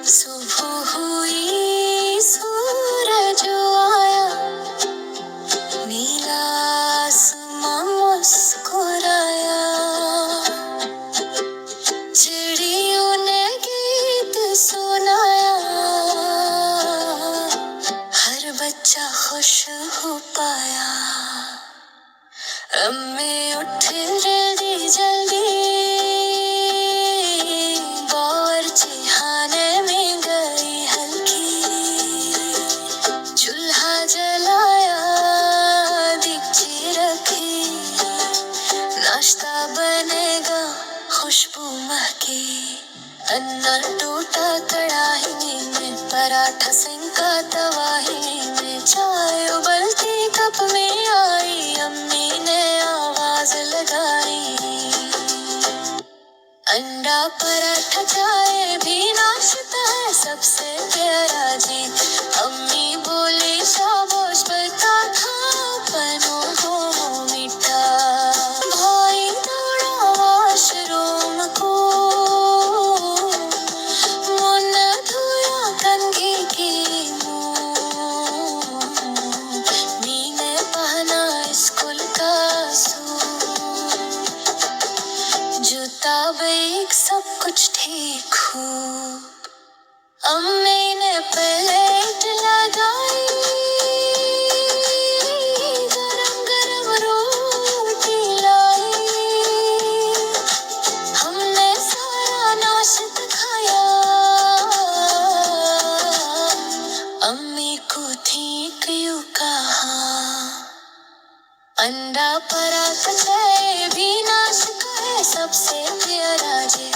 सुबह हुई सूरज आया, नीला आसमां मुस्कुराया, चिड़ियों ने गीत सुनाया, हर बच्चा खुश हो पाया। अम्मी उठ जल्दी जल्दी, बावर्चीखाने में गई हल्की, चूल्हा जलाया, दिखची रखी, नाश्ता बनेगा खुशबू महकी। अन्ना टूटा कढ़ाई में, पराठा सेंका तवाही में, चाय उबलती कप में आई, अम्मी ने आवाज लगाई। अंडा पराठा चाय भी नाश्ता है सबसे प्यारा जी। अम्मी बोली शाबाश बता खाओ बनो हो मीठा। भाई दौड़ा वॉशरूम को, मुंह धोया कंघी की मुंह, मीने पहना स्कूल का सूट, जूता बैग सब कुछ ठीक हो। अम्मी ने प्लेट लगाई, गरम गरम रोटी लाई, हमने सारा नाश्ता खाया। अम्मी को ठीक यूं कहा, अंडा पराठा चाय भी नाश्ता है सबसे प्यारा जी।